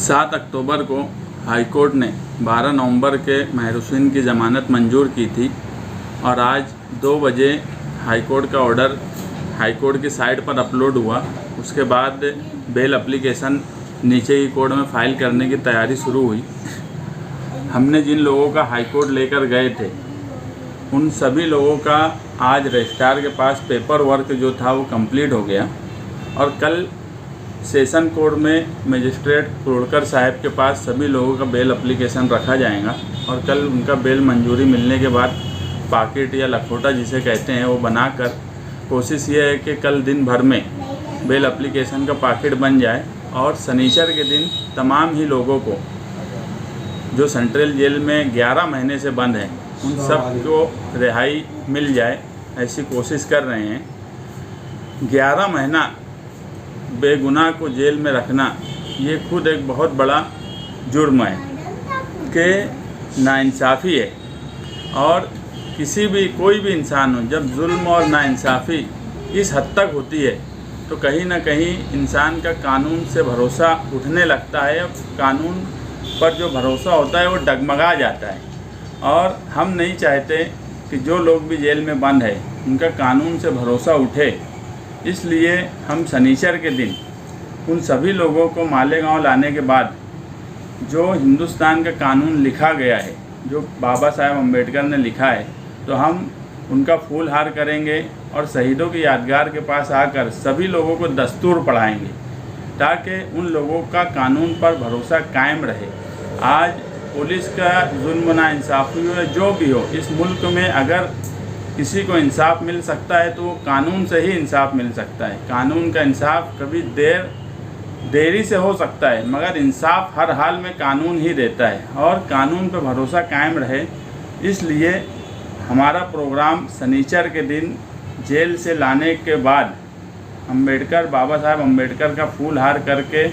7 अक्टूबर को high court ने 12 नवंबर के महर हुसैन की ज़मानत मंजूर की थी और आज 2 बजे हाई कोर्ट का ऑर्डर हाई कोर्ट की साइट पर अपलोड हुआ। उसके बाद बेल एप्लीकेशन नीचे की कोर्ट में फ़ाइल करने की तैयारी शुरू हुई। हमने जिन लोगों का हाई कोर्ट लेकर गए थे उन सभी लोगों का आज रजिस्ट्रार के पास पेपर वर्क जो था वो कंप्लीट हो गया और कल सेशन कोर्ट में मजिस्ट्रेट कुरोड़कर साहब के पास सभी लोगों का बेल एप्लीकेशन रखा जाएगा और कल उनका बेल मंजूरी मिलने के बाद पाकिट या लखोटा जिसे कहते हैं वो बनाकर कोशिश ये है कि कल दिन भर में बेल एप्लीकेशन का पाकिट बन जाए और शनिचर के दिन तमाम ही लोगों को जो सेंट्रल जेल में 11 महीने से बंद हैं उन सब को रिहाई मिल जाए, ऐसी कोशिश कर रहे हैं। 11 महीना बेगुनाह को जेल में रखना ये खुद एक बहुत बड़ा जुर्म है कि नाइंसाफ़ी है। और किसी भी कोई भी इंसान हो, जब जुल्म और नाइंसाफ़ी इस हद तक होती है तो कहीं ना कहीं इंसान का कानून से भरोसा उठने लगता है। कानून पर जो भरोसा होता है वो डगमगा जाता है और हम नहीं चाहते कि जो लोग भी जेल में बंद है उनका कानून से भरोसा उठे। इसलिए हम शनिचर के दिन उन सभी लोगों को मालेगांव लाने के बाद जो हिंदुस्तान का कानून लिखा गया है, जो बाबा साहेब अम्बेडकर ने लिखा है, तो हम उनका फूल हार करेंगे और शहीदों की यादगार के पास आकर सभी लोगों को दस्तूर पढ़ाएंगे ताकि उन लोगों का कानून पर भरोसा कायम रहे। आज पुलिस का जुल्म नाइंसाफ़ी हो, जो भी हो, इस मुल्क में अगर किसी को इंसाफ मिल सकता है तो वो कानून से ही इंसाफ मिल सकता है। कानून का इंसाफ कभी देरी से हो सकता है मगर इंसाफ हर हाल में कानून ही देता है और कानून पर भरोसा कायम रहे। इसलिए हमारा प्रोग्राम शनिचर के दिन जेल से लाने के बाद बाबा साहेब अम्बेडकर का फूल हार करके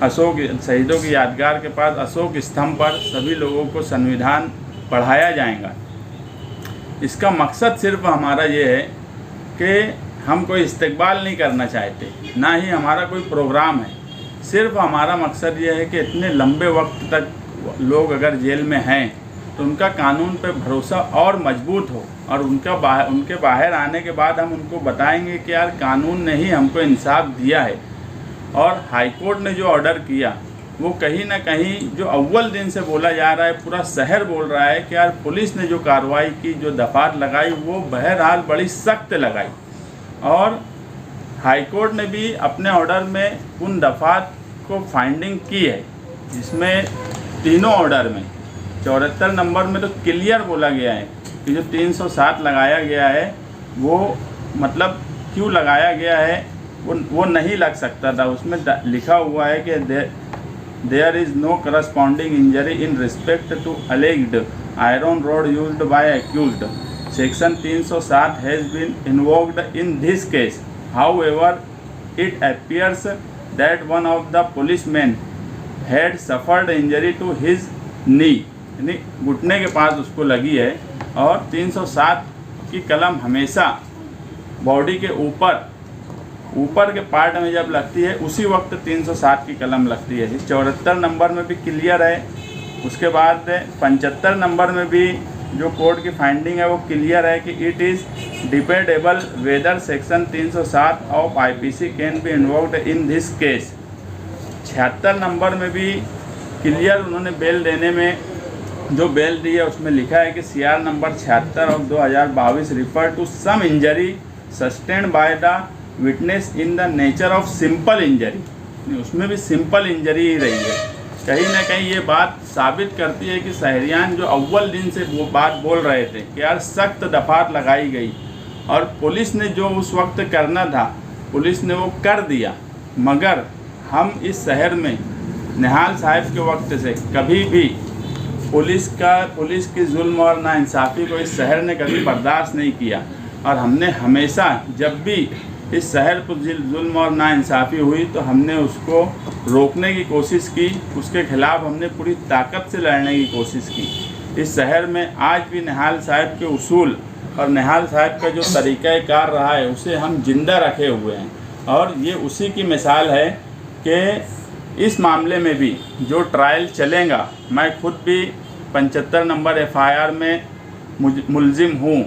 अशोक शहीदों की यादगार के पास अशोक स्तंभ पर सभी लोगों को संविधान पढ़ाया जाएगा। इसका मकसद सिर्फ हमारा ये है कि हम कोई इस्तकबाल नहीं करना चाहते, ना ही हमारा कोई प्रोग्राम है। सिर्फ हमारा मकसद ये है कि इतने लंबे वक्त तक लोग अगर जेल में हैं तो उनका कानून पे भरोसा और मजबूत हो और उनके बाहर आने के बाद हम उनको बताएंगे कि यार कानून ने ही हमको इंसाफ दिया है। और हाई कोर्ट ने जो ऑर्डर किया वो कहीं ना कहीं जो अव्वल दिन से बोला जा रहा है, पूरा शहर बोल रहा है कि यार पुलिस ने जो कार्रवाई की, जो दफात लगाई, वो बहरहाल बड़ी सख्त लगाई। और हाई कोर्ट ने भी अपने ऑर्डर में उन दफात को फाइंडिंग की है जिसमें तीनों ऑर्डर में 74 नंबर में तो क्लियर बोला गया है कि जो 307 लगाया गया है वो मतलब क्यों लगाया गया है वो नहीं लग सकता था। उसमें लिखा हुआ है कि there is no corresponding injury in respect to alleged iron rod used by accused. Section 307 has been invoked in this case, however it appears that one of the policeman had suffered injury to his knee, यानी घुटने के पास उसको लगी है। और 307 की कलम हमेशा बॉडी के ऊपर के पार्ट में जब लगती है उसी वक्त 307 की कलम लगती है। 74 नंबर में भी क्लियर है। उसके बाद 75 नंबर में भी जो कोर्ट की फाइंडिंग है वो क्लियर है कि it is debatable whether section 307 of IPC can be invoked in this case. 76 number में भी क्लियर उन्होंने बेल देने में जो बेल दी है उसमें लिखा है कि CR number 76 of 2022 refer to some injury sustained by the witness in the nature of simple injury. उसमें भी सिंपल इंजरी ही रही है। कहीं ना कहीं ये बात साबित करती है कि शहरियान जो अव्वल दिन से वो बात बोल रहे थे कि यार सख्त दफात लगाई गई और पुलिस ने जो उस वक्त करना था पुलिस ने वो कर दिया। मगर हम इस शहर में निहाल साहब के वक्त से कभी भी पुलिस की जुल्म और नाइंसाफ़ी को इस शहर ने कभी बर्दाश्त नहीं किया और हमने हमेशा जब भी इस शहर पर जुल्म और नाइंसाफ़ी हुई तो हमने उसको रोकने की कोशिश की, उसके ख़िलाफ़ हमने पूरी ताकत से लड़ने की कोशिश की। इस शहर में आज भी निहाल साहब के उसूल और निहाल साहब का जो तरीक़ाकार रहा है उसे हम जिंदा रखे हुए हैं और ये उसी की मिसाल है कि इस मामले में भी जो ट्रायल चलेगा, मैं खुद भी 75 नंबर एफआईआर में मुलजिम हूँ।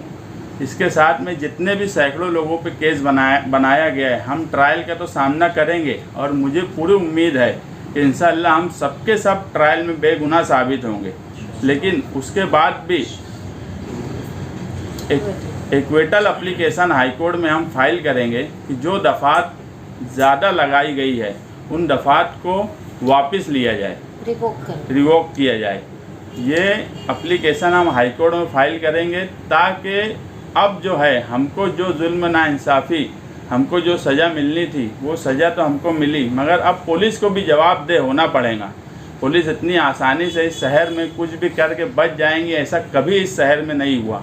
इसके साथ में जितने भी सैकड़ों लोगों पे केस बनाया गया है, हम ट्रायल का तो सामना करेंगे और मुझे पूरी उम्मीद है कि इंशाअल्लाह हम सबके सब ट्रायल में बेगुनाह साबित होंगे। लेकिन उसके बाद भी इक्विटल एप्लीकेशन हाईकोर्ट में हम फाइल करेंगे कि जो दफ़ात ज़्यादा लगाई गई है उन दफ़ात को वापस लिया जाए, रिवोक किया जाए। ये एप्लीकेशन हम हाईकोर्ट में फाइल करेंगे ताकि अब जो है हमको जो जुल्म नाइंसाफ़ी, हमको जो सज़ा मिलनी थी वो सज़ा तो हमको मिली, मगर अब पुलिस को भी जवाबदेह होना पड़ेगा। पुलिस इतनी आसानी से इस शहर में कुछ भी करके बच जाएंगी, ऐसा कभी इस शहर में नहीं हुआ।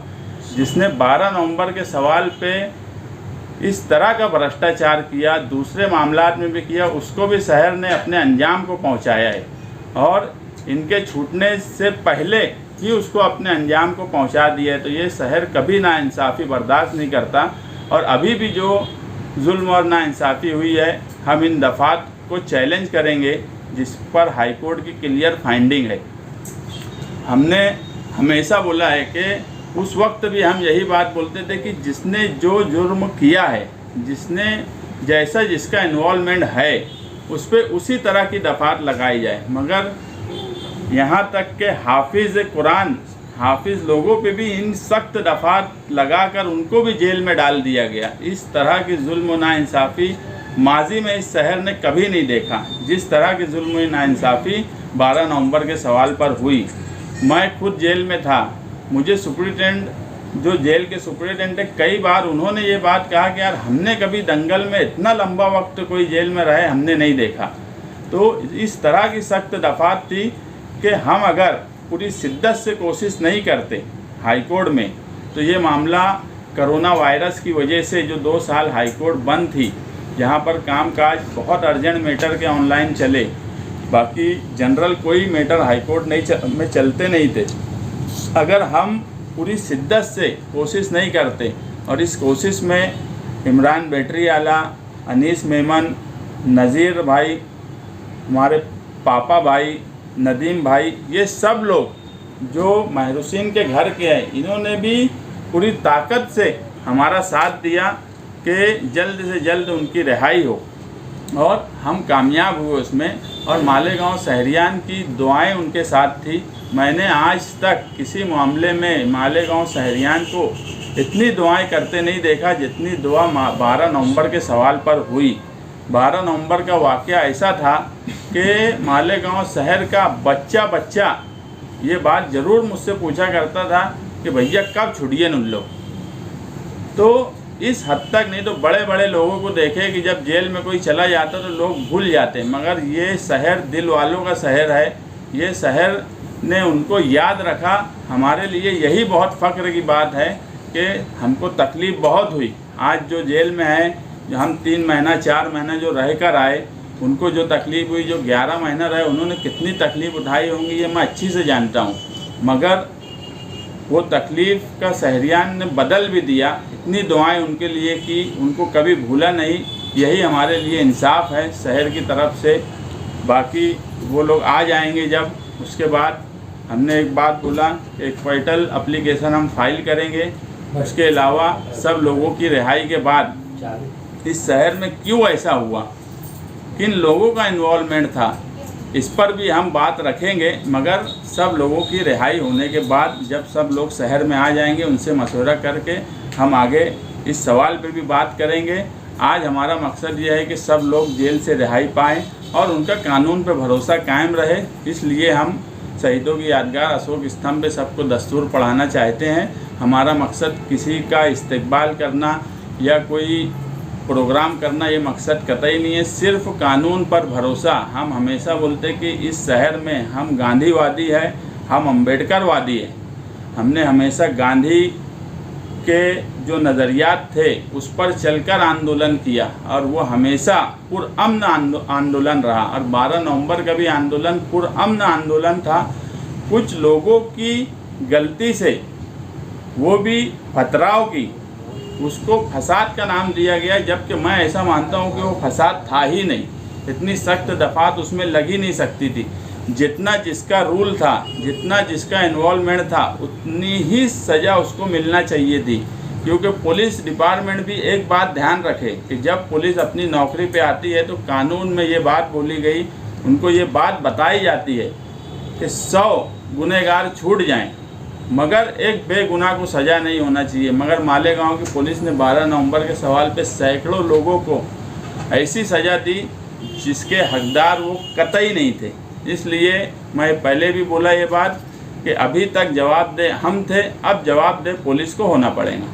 जिसने 12 नवंबर के सवाल पे इस तरह का भ्रष्टाचार किया, दूसरे मामलात में भी किया, उसको भी शहर ने अपने अंजाम को पहुंचाया है और इनके छूटने से पहले ही उसको अपने अंजाम को पहुंचा दिया है। तो ये शहर कभी नाइंसाफ़ी बर्दाश्त नहीं करता और अभी भी जो जुल्म और नाइंसाफ़ी हुई है, हम इन दफ़ात को चैलेंज करेंगे जिस पर हाईकोर्ट की क्लियर फाइंडिंग है। हमने हमेशा बोला है कि उस वक्त भी हम यही बात बोलते थे कि जिसने जो जुर्म किया है, जिसने जैसा जिसका इन्वॉल्वमेंट है, उस पर उसी तरह की दफ़ात लगाई जाए। मगर यहाँ तक के हाफिज़ कुरान, हाफिज़ लोगों पे भी इन सख्त दफ़ात लगाकर उनको भी जेल में डाल दिया गया। इस तरह की जुल्म नाइंसाफ़ी माजी में इस शहर ने कभी नहीं देखा। जिस तरह की जुल्म नाइंसाफ़ी 12 नवंबर के सवाल पर हुई, मैं खुद जेल में था। मुझे सुप्रिटेंडेंट, जो जेल के सुप्रिटेंडेंट है, कई बार उन्होंने ये बात कहा कि यार हमने कभी दंगल में इतना लंबा वक्त कोई जेल में रहे हमने नहीं देखा। तो इस तरह की सख्त दफ़ात थी कि हम अगर पूरी शिद्दत से कोशिश नहीं करते हाईकोर्ट में, तो ये मामला कोरोना वायरस की वजह से जो 2 साल हाईकोर्ट बंद थी, जहाँ पर कामकाज बहुत अर्जेंट मैटर के ऑनलाइन चले, बाकी जनरल कोई मैटर हाईकोर्ट में चलते नहीं थे। अगर हम पूरी शिद्दत से कोशिश नहीं करते और इस कोशिश में इमरान बैटरी आला, अनीस मेमन, नज़ीर भाई, हमारे पापा भाई, नदीम भाई, ये सब लोग जो माहिर हुसैन के घर के हैं, इन्होंने भी पूरी ताकत से हमारा साथ दिया कि जल्द से जल्द उनकी रिहाई हो और हम कामयाब हुए उसमें। और मालेगांव शहरियान की दुआएं उनके साथ थी। मैंने आज तक किसी मामले में मालेगांव शहरियान को इतनी दुआएं करते नहीं देखा जितनी दुआ 12 नवंबर के सवाल पर हुई। 12 नवंबर का वाक़या ऐसा था कि मालेगांव शहर का बच्चा ये बात ज़रूर मुझसे पूछा करता था कि भैया कब छुड़िए उन लोग। तो इस हद तक नहीं तो बड़े बड़े लोगों को देखे कि जब जेल में कोई चला जाता तो लोग भूल जाते, मगर ये शहर दिल वालों का शहर है। ये शहर ने उनको याद रखा। हमारे लिए यही बहुत फ़ख्र की बात है कि हमको तकलीफ़ बहुत हुई। आज जो जेल में है, जो हम 3 महीना 4 महीना जो रह कर आए, उनको जो तकलीफ़ हुई, जो 11 महीना रहे, उन्होंने कितनी तकलीफ़ उठाई होंगी ये मैं अच्छी से जानता हूँ। मगर वो तकलीफ़ का शहरियान ने बदल भी दिया। इतनी दुआएं उनके लिए की, उनको कभी भूला नहीं। यही हमारे लिए इंसाफ है शहर की तरफ से। बाकी वो लोग आ जाएंगे जब, उसके बाद हमने एक बात बोला, एक पोर्टल एप्लीकेशन हम फाइल करेंगे। उसके अलावा सब लोगों की रिहाई के बाद इस शहर में क्यों ऐसा हुआ, किन लोगों का इन्वॉल्वमेंट था, इस पर भी हम बात रखेंगे। मगर सब लोगों की रिहाई होने के बाद जब सब लोग शहर में आ जाएंगे, उनसे मशवरा करके हम आगे इस सवाल पे भी बात करेंगे। आज हमारा मकसद ये है कि सब लोग जेल से रिहाई पाएँ और उनका कानून पर भरोसा कायम रहे। इसलिए हम शहीदों की यादगार अशोक स्तंभ पे सबको दस्तूर पढ़ाना चाहते हैं। हमारा मकसद किसी का इस्तकबाल करना या कोई प्रोग्राम करना ये मकसद कतई नहीं है, सिर्फ कानून पर भरोसा। हम हमेशा बोलते कि इस शहर में हम गांधीवादी है, हम अम्बेडकरवादी है। हमने हमेशा गांधी के जो नज़रियात थे उस पर चलकर आंदोलन किया और वो हमेशा पुरअमन आंदोलन रहा। और 12 नवंबर का भी आंदोलन पुरअमन आंदोलन था। कुछ लोगों की गलती से, वो भी पथराव की, उसको फसाद का नाम दिया गया, जबकि मैं ऐसा मानता हूँ कि वो फसाद था ही नहीं। इतनी सख्त दफात उसमें लग ही नहीं सकती थी। जितना जिसका रूल था, जितना जिसका इन्वॉल्वमेंट था, उतनी ही सज़ा उसको मिलना चाहिए थी। क्योंकि पुलिस डिपार्टमेंट भी एक बात ध्यान रखे कि जब पुलिस अपनी नौकरी पे आती है तो कानून में ये बात बोली गई, उनको ये बात बताई जाती है कि 100 गुनहगार छूट जाएं, मगर एक बेगुनाह को सज़ा नहीं होना चाहिए। मगर मालेगांव की पुलिस ने 12 नवंबर के सवाल पे सैकड़ों लोगों को ऐसी सज़ा दी जिसके हकदार वो कतई नहीं थे। इसलिए मैं पहले भी बोला ये बात कि अभी तक जवाब दे हम थे, अब जवाब दे पुलिस को होना पड़ेगा।